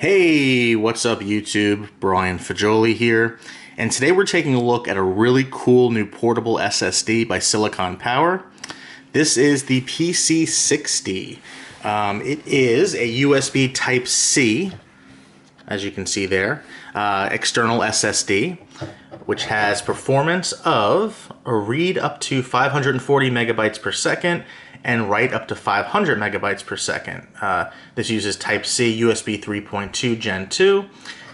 Hey, what's up YouTube? Brian Fajoli here, and today we're taking a look at a really cool new portable SSD by Silicon Power. This is the PC60. It is a USB Type-C, as you can see there, external SSD, which has performance of a read up to 540 megabytes per second and write up to 500 megabytes per second. This uses Type-C USB 3.2 Gen 2,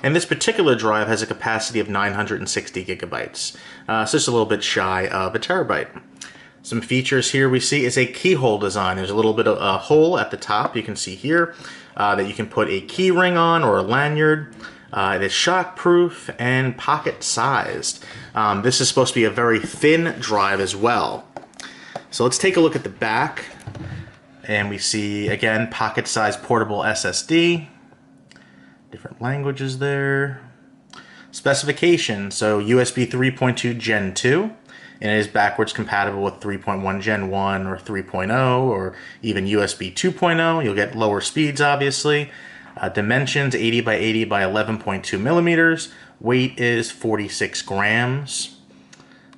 and this particular drive has a capacity of 960 gigabytes. So it's a little bit shy of a terabyte. Some features here we see is a keyhole design. There's a little bit of a hole at the top you can see here that you can put a key ring on or a lanyard. It is shockproof and pocket-sized. This is supposed to be a very thin drive as well. So let's take a look at the back, and we see, again, pocket-sized portable SSD. Different languages there. Specification, so USB 3.2 Gen 2, and it is backwards compatible with 3.1 Gen 1 or 3.0 or even USB 2.0. You'll get lower speeds, obviously. Dimensions, 80 by 80 by 11.2 millimeters. Weight is 46 grams.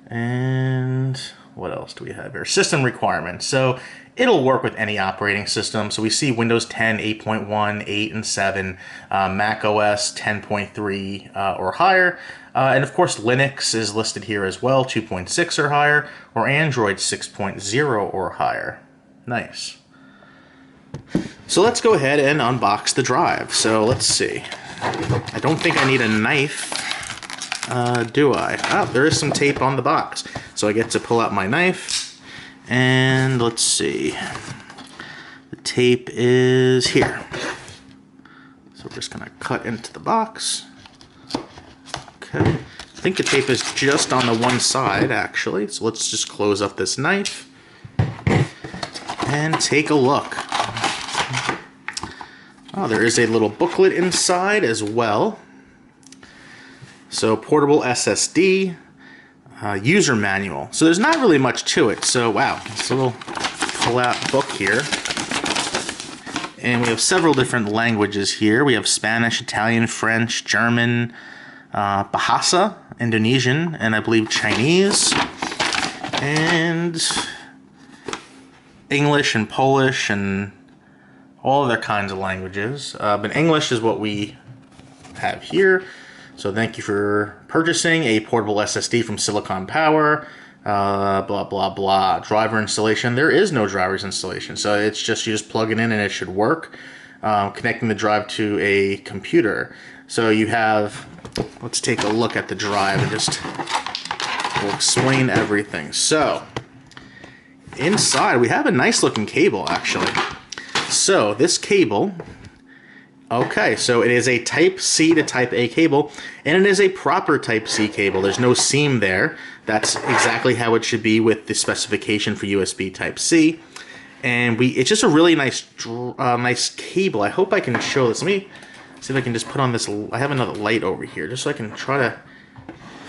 And what else do we have here? System requirements. So it'll work with any operating system. So we see Windows 10, 8.1, 8, and 7, Mac OS 10.3 or higher. And of course, Linux is listed here as well, 2.6 or higher, or Android 6.0 or higher. Nice. So let's go ahead and unbox the drive. So let's see. I don't think I need a knife, do I? Oh, there is some tape on the box. So I get to pull out my knife, and let's see. The tape is here. So we're just gonna cut into the box. Okay. I think the tape is just on the one side, actually. So let's just close up this knife and take a look. Oh, there is a little booklet inside as well. So portable SSD, user manual. So there's not really much to it. So wow, it's a little pull-out book here. And we have several different languages here. We have Spanish, Italian, French, German, Bahasa, Indonesian, and I believe Chinese. And English and Polish and all other kinds of languages. But English is what we have here. So thank you for purchasing a portable SSD from Silicon Power. Blah, blah, blah. Driver installation. There is no driver's installation. So it's just, you just plug it in and it should work. Connecting the drive to a computer. So you have, let's take a look at the drive and just we'll explain everything. So inside we have a nice looking cable actually. So this cable, okay, so it is a Type-C to Type-A cable, and it is a proper Type-C cable. There's no seam there. That's exactly how it should be with the specification for USB Type-C. And it's just a really nice nice cable. I hope I can show this. Let me see if I can just put on this. I have another light over here, just so I can try to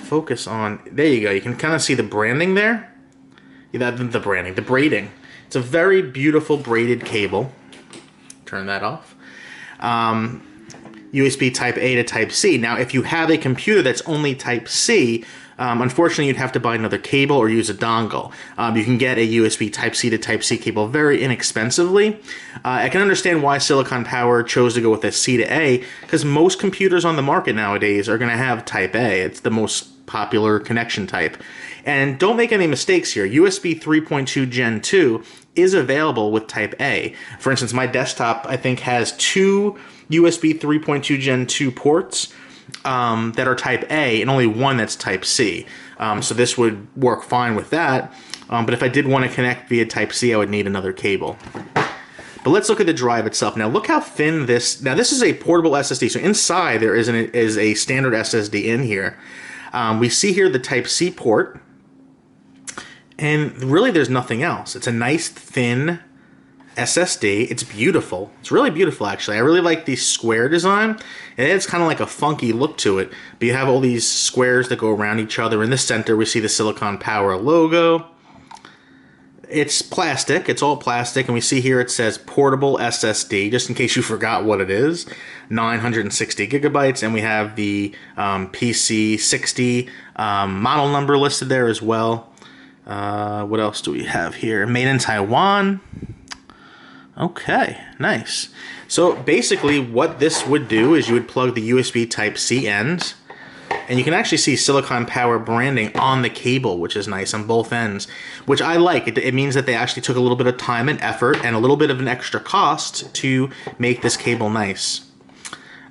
focus on. There you go. You can kind of see the branding there. Yeah, the branding, the braiding. It's a very beautiful braided cable. Turn that off. USB Type-A to Type-C. Now, if you have a computer that's only Type-C, unfortunately, you'd have to buy another cable or use a dongle. You can get a USB Type-C to Type-C cable very inexpensively. I can understand why Silicon Power chose to go with a C to A, because most computers on the market nowadays are going to have Type-A. It's the most popular connection type. And don't make any mistakes here. USB 3.2 Gen 2 is available with Type-A. For instance, my desktop, I think, has two USB 3.2 Gen 2 ports that are Type-A and only one that's Type-C. So this would work fine with that. But if I did want to connect via Type-C, I would need another cable. But let's look at the drive itself. Now look how thin this... Now this is a portable SSD. So inside there is a standard SSD in here. We see here the Type-C port. And really there's nothing else. It's a nice thin SSD. It's beautiful. It's really beautiful actually. I really like the square design. And it's kind of like a funky look to it. But you have all these squares that go around each other. In the center we see the Silicon Power logo. It's plastic. It's all plastic, and we see here it says portable SSD, just in case you forgot what it is. 960 gigabytes, and we have the PC60 model number listed there as well. What else do we have here? Made in Taiwan. Okay, nice. So basically what this would do is you would plug the USB Type-C ends, and you can actually see Silicon Power branding on the cable, which is nice on both ends, which I like. It means that they actually took a little bit of time and effort and a little bit of an extra cost to make this cable nice.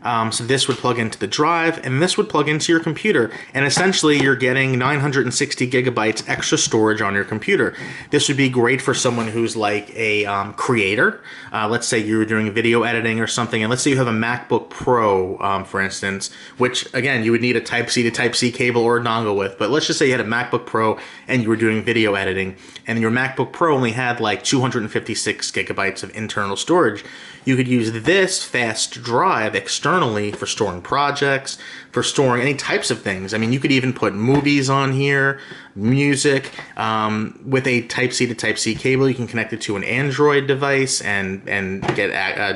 So this would plug into the drive, and this would plug into your computer, and essentially you're getting 960 gigabytes extra storage on your computer. This would be great for someone who's like a creator. Let's say you're doing video editing or something, and let's say you have a MacBook Pro, for instance, which again you would need a Type-C to Type-C cable or a dongle with, but let's just say you had a MacBook Pro and you were doing video editing, and your MacBook Pro only had like 256 gigabytes of internal storage. You could use this fast drive externally for storing projects, for storing any types of things. I mean, you could even put movies on here, music. With a Type-C to Type-C cable, you can connect it to an Android device and get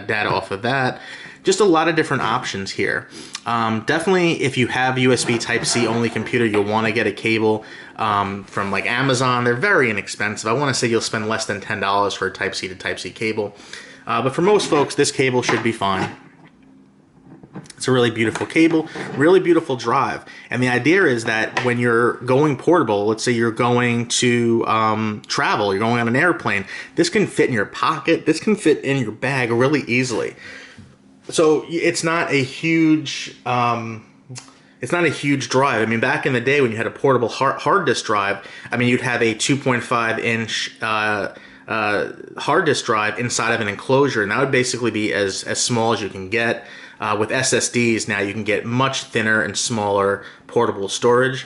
data off of that. Just a lot of different options here. Definitely, if you have USB Type-C only computer, you'll want to get a cable from like Amazon. They're very inexpensive. I want to say you'll spend less than $10 for a Type-C to Type-C cable. But for most folks, this cable should be fine. It's a really beautiful cable, really beautiful drive. And the idea is that when you're going portable, let's say you're going to travel, you're going on an airplane, this can fit in your pocket, this can fit in your bag really easily. So it's not a huge drive. I mean, back in the day when you had a portable hard disk drive, I mean, you'd have a 2.5 inch hard disk drive inside of an enclosure, and that would basically be as small as you can get. With SSDs now you can get much thinner and smaller portable storage.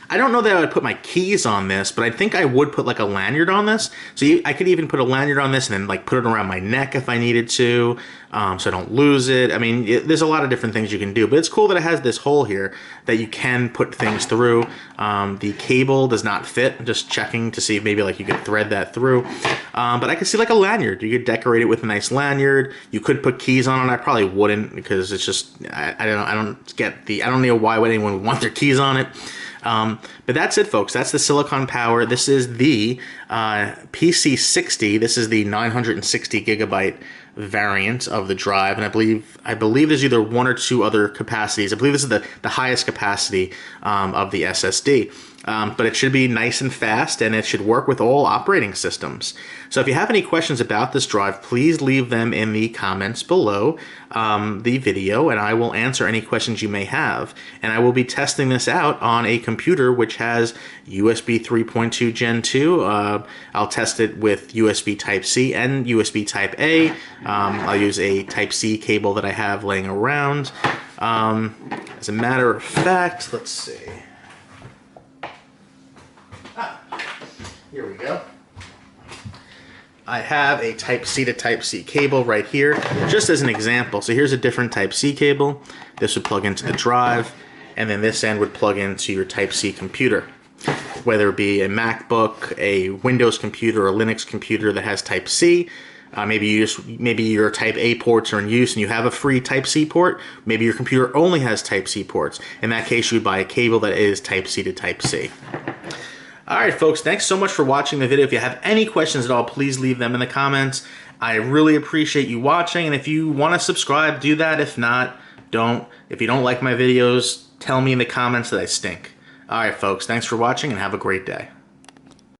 I don't know that I would put my keys on this, but I think I would put like a lanyard on this. So I could even put a lanyard on this and then like put it around my neck if I needed to, so I don't lose it. I mean, there's a lot of different things you can do, but it's cool that it has this hole here that you can put things through. The cable does not fit. I'm just checking to see if maybe like you could thread that through. But I could see like a lanyard. You could decorate it with a nice lanyard. You could put keys on it. I probably wouldn't because it's just I don't know why would anyone want their keys on it. But that's it, folks. That's the Silicon Power. This is the PC60. This is the 960 gigabyte variant of the drive, and I believe there's either one or two other capacities. I believe this is the highest capacity of the SSD. But it should be nice and fast, and it should work with all operating systems. So if you have any questions about this drive, please leave them in the comments below the video, and I will answer any questions you may have. And I will be testing this out on a computer which has USB 3.2 Gen 2. I'll test it with USB Type-C and USB Type-A. I'll use a Type-C cable that I have laying around. As a matter of fact, let's see. Here we go. I have a Type-C to Type-C cable right here, just as an example. So here's a different Type-C cable. This would plug into the drive, and then this end would plug into your Type-C computer. Whether it be a MacBook, a Windows computer, or a Linux computer that has Type-C, maybe your Type-A ports are in use and you have a free Type-C port. Maybe your computer only has Type-C ports. In that case, you would buy a cable that is Type-C to Type-C. Alright folks, thanks so much for watching the video. If you have any questions at all, please leave them in the comments. I really appreciate you watching, and if you want to subscribe, do that. If not, don't. If you don't like my videos, tell me in the comments that I stink. Alright folks, thanks for watching and have a great day.